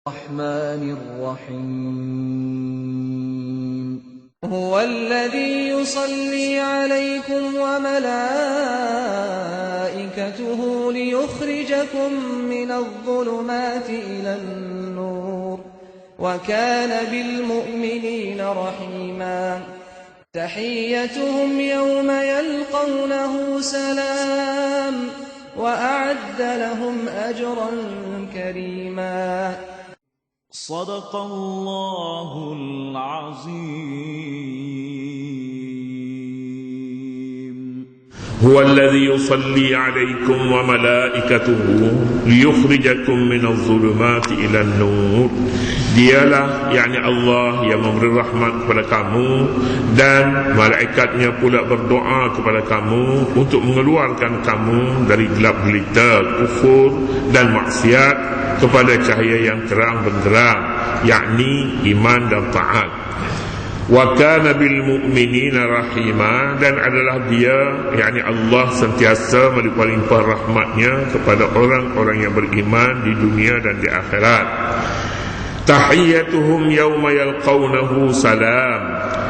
الرحمن الرحيم هو الذي يصلي عليكم وملائكته ليخرجكم من الظلمات إلى النور وكان بالمؤمنين رحيما تحيتهم يوم يلقونه سلام وأعد لهم أجرا كريما صدق الله العظيم هو الذي يصلي عليكم وملائكته ليخرجكم من الظلمات إلى النور. Dialah, yakni Allah, yang memberi rahmat kepada kamu, dan malaikatnya pula berdoa kepada kamu untuk mengeluarkan kamu dari gelap gelita kufur dan maksiat kepada cahaya yang terang benderang, yakni iman dan taat. Wa kana bil mu'minina rahima, dan adalah dia, yakni Allah, sentiasa melimpah-limpah rahmatnya kepada orang-orang yang beriman di dunia dan di akhirat. Tahiyyatuhum yawma yalqawnahu salam,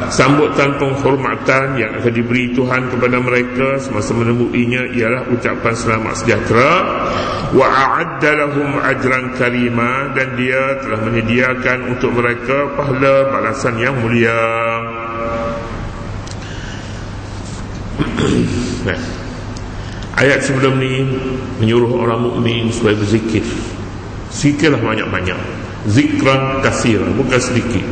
sambutan penghormatan yang akan diberi Tuhan kepada mereka semasa menemuinya ialah ucapan selamat sejahtera. Wa a'adda lahum ajran karima, dan dia telah menyediakan untuk mereka pahala balasan yang mulia. Nah, ayat sebelum ni menyuruh orang mukmin supaya berzikir. Zikirlah banyak-banyak. Zikran kasira, bukan sedikit.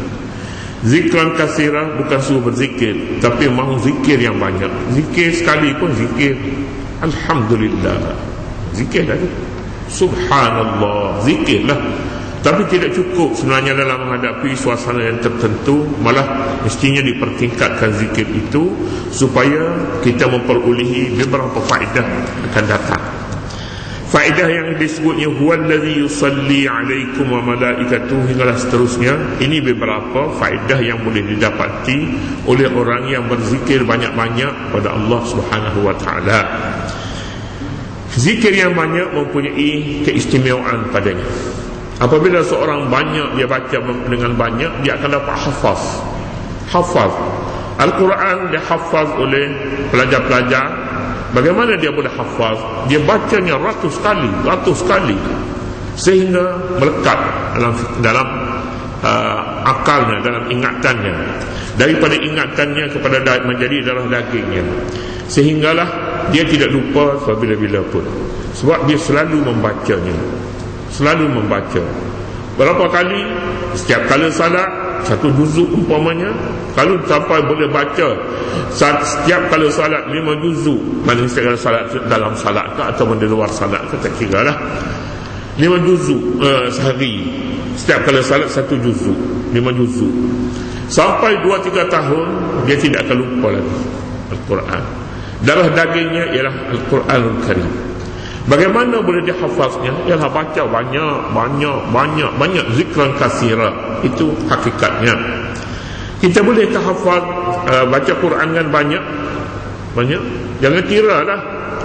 Zikran kasira bukan suruh berzikir, tapi mahu zikir yang banyak. Zikir sekali pun zikir alhamdulillah, zikir lagi, subhanallah, zikirlah. Tapi tidak cukup sebenarnya dalam menghadapi suasana yang tertentu. Malah mestinya dipertingkatkan zikir itu supaya kita memperolehi beberapa faedah akan datang. Faedah yang disebutnya huwallazi yusalli alaikum wa malaikatuhu hinggalah seterusnya. Ini beberapa faedah yang boleh didapati oleh orang yang berzikir banyak-banyak pada Allah Subhanahu wa taala. Zikir yang banyak mempunyai keistimewaan padanya. Apabila seorang banyak dia baca dengan banyak, dia akan dapat hafaz. Hafaz Al-Quran dihafaz oleh pelajar-pelajar. Bagaimana dia boleh hafaz? Dia bacanya ratus kali, sehingga melekat dalam akalnya, dalam ingatannya. Daripada ingatannya kepada menjadi darah dagingnya, sehinggalah dia tidak lupa bila-bila pun, sebab dia selalu membacanya, selalu membaca. Berapa kali? Setiap kali salat satu juzuk umpamanya. Kalau sampai boleh baca setiap kali salat 5 juzuk, mana setiap kali salat dalam salat ke atau di luar salat ke, tak kira lah, 5 juzuk sehari. Setiap kali salat 1 juzuk, 5 juzuk, sampai 2-3 tahun dia tidak akan lupa lagi Al-Quran. Darah dagingnya ialah Al-Quranul Karim. Bagaimana boleh dihafaznya? Ialah baca banyak zikran kasira. Itu hakikatnya. Kita boleh tahafaz baca Quran kan banyak. Jangan kira lah,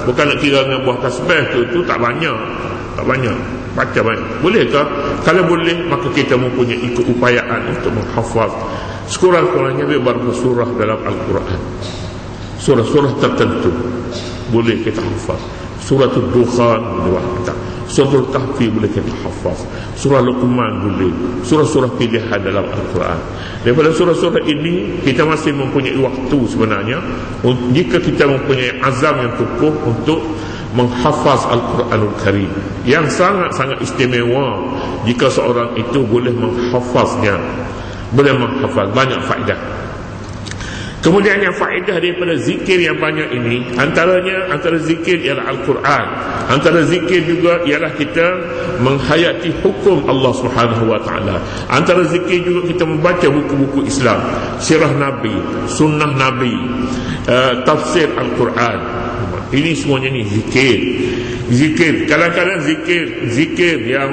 bukan nak kira dengan buah tasbih tu tak banyak. Baca banyak. Bolehkah? Kalau boleh, maka kita mempunyai keupayaan untuk menghafaz sekurang-kurangnya beberapa surah dalam Al-Quran. Surah-surah tertentu boleh kita hafaz. Surah Ad-Dukhan boleh kita, Surah Al-Kahfi boleh kita hafaz, Surah Luqman boleh, surah-surah pilihan dalam Al-Quran. Daripada surah-surah ini kita masih mempunyai waktu sebenarnya, jika kita mempunyai azam yang kukuh untuk menghafaz Al-Quranul Karim, yang sangat-sangat istimewa jika seorang itu boleh menghafaznya, boleh menghafaz. Banyak faedah. Kemudian yang faedah daripada zikir yang banyak ini, antara zikir ialah Al-Quran. Antara zikir juga ialah kita menghayati hukum Allah Subhanahu wa taala. Antara zikir juga kita membaca buku-buku Islam, sirah Nabi, sunnah Nabi, tafsir Al-Quran. Ini semuanya ni zikir. Kadang-kadang zikir yang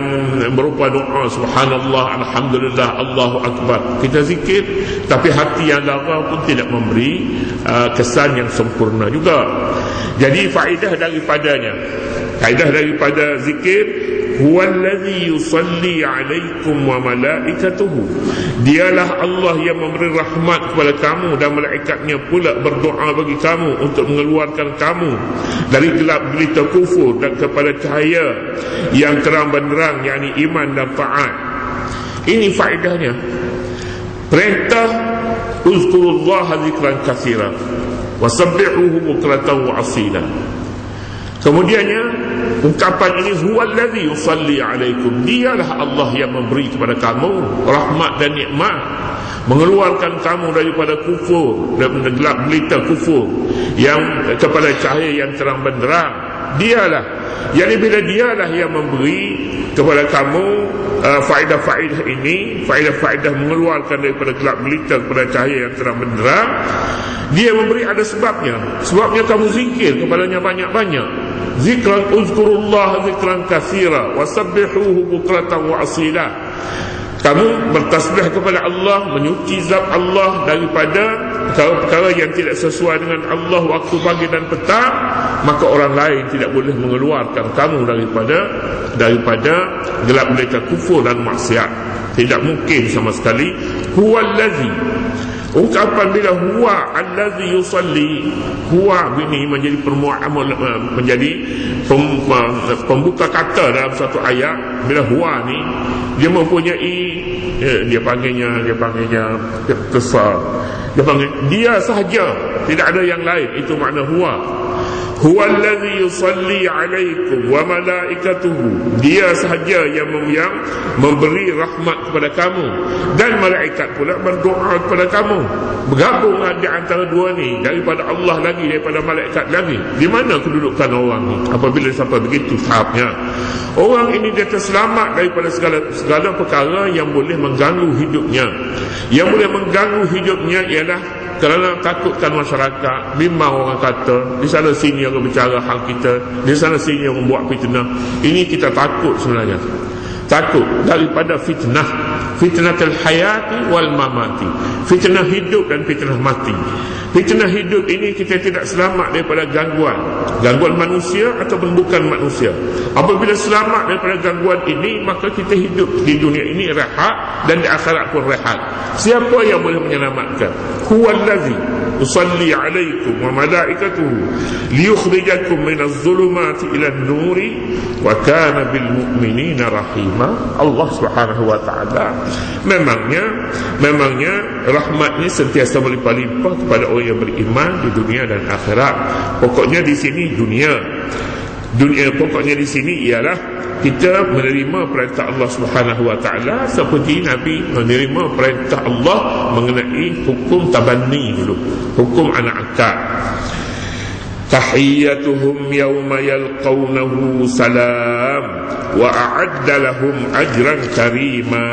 berupa doa subhanallah, alhamdulillah, Allahu akbar. Kita zikir, tapi hati yang lara pun tidak memberi kesan yang sempurna juga. Jadi faedah daripadanya Kaedah daripada zikir, huwallazi yusalli alaikum wa malaikatuhu, dialah Allah yang memberi rahmat kepada kamu dan malaikatnya pula berdoa bagi kamu untuk mengeluarkan kamu dari gelap gelita kufur dan kepada cahaya yang terang benderang, yakni iman dan taat. Ini faedahnya. Perintah uzkurullaha zikran katsira wasabbihuhu bukratan wa asila. Kemudiannya ungkapan ini, huwallazi yusalli alaikum, dialah Allah yang memberi kepada kamu rahmat dan nikmat, mengeluarkan kamu daripada kufur dan gelap gelita kufur yang kepada cahaya yang terang benderang. Dialah, jadi bila dialah yang memberi kepada kamu faedah-faedah ini, faedah-faedah mengeluarkan daripada gelap gelita kepada cahaya yang terang benderang, dia memberi ada sebabnya. Sebabnya kamu zikir kepadanya banyak-banyak. Zikran uzkurullah zikran katsira wasabbihuhu bukratan wa asila. Kamu bertasbih kepada Allah, menyuci zat Allah daripada perkara-perkara yang tidak sesuai dengan Allah waktu pagi dan petang, maka orang lain tidak boleh mengeluarkan kamu daripada gelap gelita kufur dan maksiat. Tidak mungkin sama sekali. Huwallazi, ungkapan bila huwa allazi yusalli, huwa ini menjadi menjadi pembuka kata dalam satu ayat. Bila huwa ni dia mempunyai dia panggilnya kesal, dia panggil dia sahaja, tidak ada yang lain. Itu makna huwa. Huwa allazi yusalli alaikum wa malaikatuhu, dia sahaja yang memberi rahmat kepada kamu dan malaikat pula berdoa kepada kamu. Bergabung di antara dua ni, daripada Allah lagi, daripada malaikat lagi. Di mana kedudukan orang ni apabila sampai begitu tahapnya? Orang ini dia terselamat daripada segala perkara yang boleh mengganggu hidupnya. Yang boleh mengganggu hidupnya ialah kerana takutkan masyarakat. Memang orang kata di sana sini orang bicara hal kita, di sana sini orang buat fitnah. Ini kita takut sebenarnya. Takut daripada fitnah, fitnatul hayati wal mamati, fitnah hidup dan fitnah mati. Fitnah hidup ini kita tidak selamat daripada gangguan manusia ataupun bukan manusia. Apabila selamat daripada gangguan ini, maka kita hidup di dunia ini rehat dan di akhirat pun rehat. Siapa yang boleh menyelamatkan? Huwallazi yusalli alaikum wa malaikatuhu liyukhrijakum minaz zulumati ilan nuri wa kana bil mu'minina rahima. Allah Subhanahu wa taala memangnya rahmat ini sentiasa berlimpah-limpah kepada orang yang beriman di dunia dan akhirat. Pokoknya di sini dunia pokoknya di sini ialah kita menerima perintah Allah Subhanahu wa taala seperti Nabi menerima perintah Allah mengenai hukum tabanni dulu, hukum anak angkat. Tahiyyatuhum yawma yalqawnahu salam wa a'adda lahum ajran karima.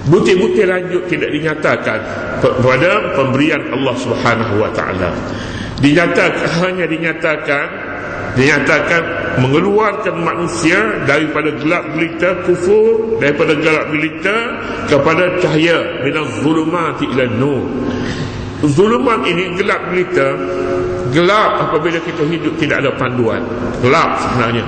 Butir-butir lanjut tidak dinyatakan pada pemberian Allah Subhanahu wa taala. Hanya dinyatakan mengeluarkan manusia daripada gelap gelita kufur, daripada gelap gelita kepada cahaya, minaz zulumati ila nur. Zulumat ini gelap gelita. Gelap apabila kita hidup tidak ada panduan. Gelap sebenarnya.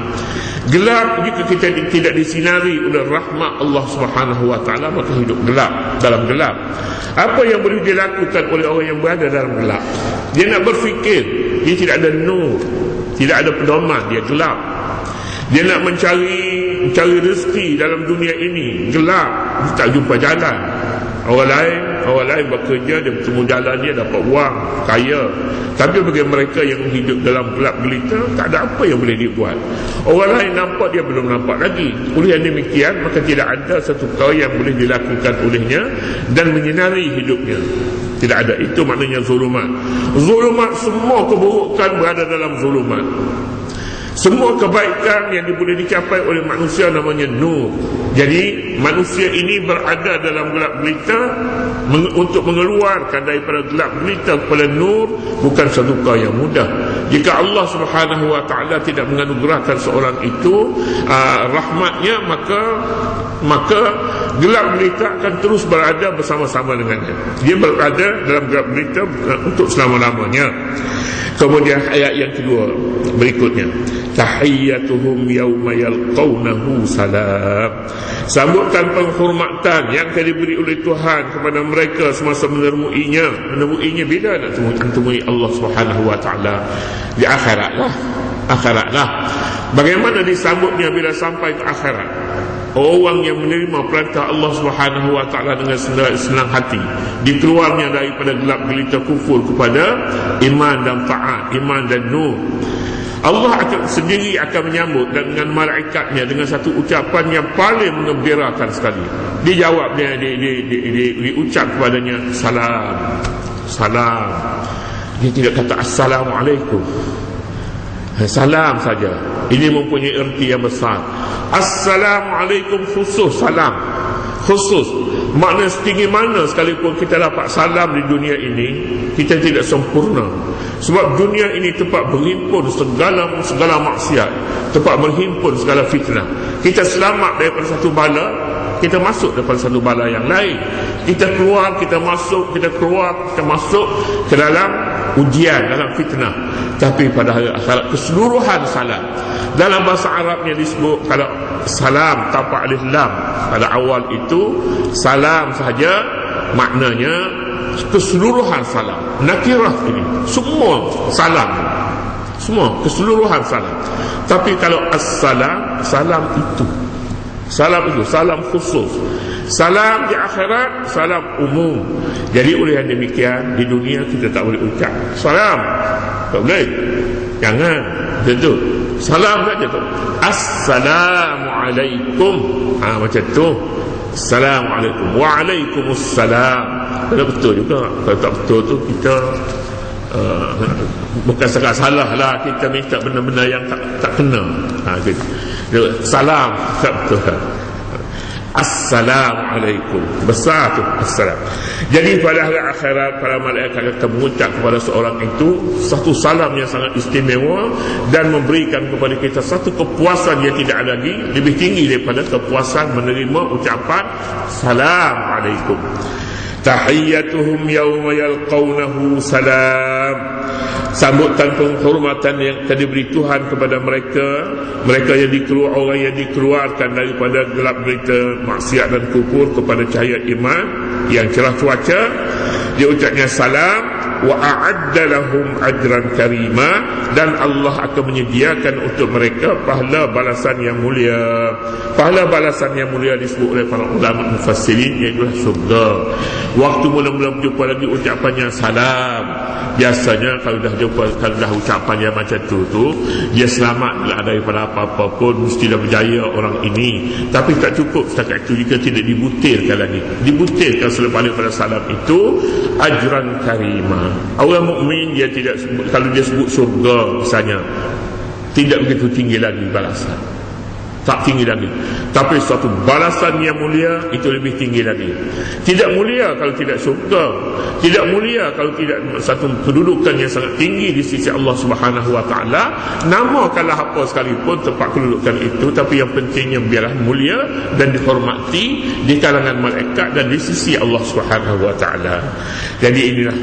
Gelap jika kita tidak disinari oleh rahmat Allah Subhanahu wa taala, maka hidup gelap, dalam gelap. Apa yang boleh dilakukan oleh orang yang berada dalam gelap? Dia nak berfikir, dia tidak ada nur, tidak ada pedoman, dia gelap. Dia nak mencari rezeki dalam dunia ini, gelap, dia tak jumpa jalan. Orang lain bekerja, dia bertemu jalan, dia dapat wang, kaya. Tapi bagi mereka yang hidup dalam gelap gelita, tak ada apa yang boleh dibuat. Orang lain nampak, dia belum nampak lagi. Oleh yang demikian, maka tidak ada satu perkara yang boleh dilakukan olehnya dan menyinari hidupnya. Tidak ada. Itu maknanya zulumat. Zulumat, semua keburukan berada dalam zulumat. Semua kebaikan yang boleh dicapai oleh manusia namanya nur. Jadi manusia ini berada dalam gelap gelita, untuk mengeluarkan daripada gelap gelita kepada nur bukan satu perkara yang mudah. Jika Allah Subhanahu wa taala tidak menganugerahkan seorang itu rahmatnya, maka gelap gelita akan terus berada bersama-sama dengannya. Dia berada dalam gelap gelita untuk selama-lamanya. Kemudian ayat yang kedua berikutnya, tahiyyatuhum yawma yalqawnahu salam. Sambutan penghormatan yang akan diberi oleh Tuhan kepada mereka semasa menemuinya bila nak temui Allah Subhanahu wa taala? Di akhirat lah. Bagaimana disambutnya bila sampai ke akhirat? Orang yang menerima perintah Allah Subhanahu wa taala dengan senang hati, dikeluarnya daripada gelap gelita kufur kepada iman dan taat, iman dan nur. Allah sendiri akan menyambut dengan malaikatnya dengan satu ucapan yang paling menggembirakan sekali. Dijawab diucap kepadanya salam. Dia tidak kata assalamualaikum, salam saja. Ini mempunyai erti yang besar. Assalamualaikum khusus, salam khusus. Makna setinggi mana sekalipun kita dapat salam di dunia ini, kita tidak sempurna. Sebab dunia ini tempat berhimpun segala maksiat, tempat berhimpun segala fitnah. Kita selamat daripada satu bala, kita masuk daripada satu bala yang lain. Kita keluar, kita masuk, kita keluar, kita masuk ke dalam ujian, dalam fitnah. Tapi pada hari akhirat keseluruhan salam. Dalam bahasa Arabnya disebut kalau salam tanpa alif lam pada awal itu salam sahaja, maknanya keseluruhan salam. Nakirah ini semua salam, semua keseluruhan salam. Tapi kalau as-salam, salam itu salam khusus. Salam di akhirat, salam umum. Jadi oleh yang demikian, di dunia kita tak boleh ucap salam, tak boleh, jangan tentu. Salam saja tu, assalamualaikum, macam tu. Assalamualaikum, waalaikumsalam. Kalau betul juga. Kalau tak betul tu kita bukan sekadar salah lah, kita minta benda-benda yang tak kena. Salam tak betul. Assalamualaikum, besar tu assalam. Jadi pada hari akhirat para malaikat akan mengucap kepada seorang itu satu salam yang sangat istimewa dan memberikan kepada kita satu kepuasan yang tidak ada lagi lebih tinggi daripada kepuasan menerima ucapan Assalamualaikum. Tahiyyatuhum yawma yalqawnahu salam. Sambutan penghormatan yang akan diberi Tuhan kepada mereka yang orang yang dikeluarkan daripada gelap gelita maksiat dan kufur kepada cahaya iman yang cerah cuaca. Dia ucapnya salam, wa a'adda lahum ajran karima, dan Allah akan menyediakan untuk mereka pahala balasan yang mulia. Pahala balasan yang mulia disebut oleh para ulama mufassirin iaitu syurga. Waktu mula-mula berjumpa lagi ucapannya salam. Biasanya kalau dah ucapan yang macam tu dia selamatlah daripada apa-apa pun, mestilah berjaya orang ini. Tapi tak cukup setakat itu jika tidak dibutirkan lagi. Dibutirkan selepas daripada salam itu ajran karima. Orang mukmin dia tidak sebut, kalau dia sebut surga misalnya, tidak begitu tinggi lagi balasan, tak tinggi lagi. Tapi suatu balasan yang mulia itu lebih tinggi lagi. Tidak mulia kalau tidak surga, tidak mulia kalau tidak satu kedudukan yang sangat tinggi di sisi Allah Subhanahu wa taala. Namakanlah apa sekalipun tempat kedudukan itu, tapi yang pentingnya biarlah mulia dan dihormati di kalangan malaikat dan di sisi Allah Subhanahu wa taala. Jadi inilah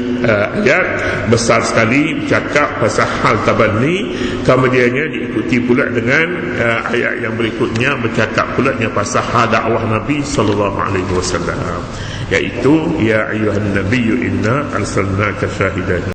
ayat besar sekali bercakap pasal hal tabanni, kemudiannya diikuti pula dengan ayat yang berikutnya bercakap pula pasal dakwah Nabi sallallahu alaihi wasallam, iaitu ya ayyuhan nabiyyu inna arsalnaka syahidan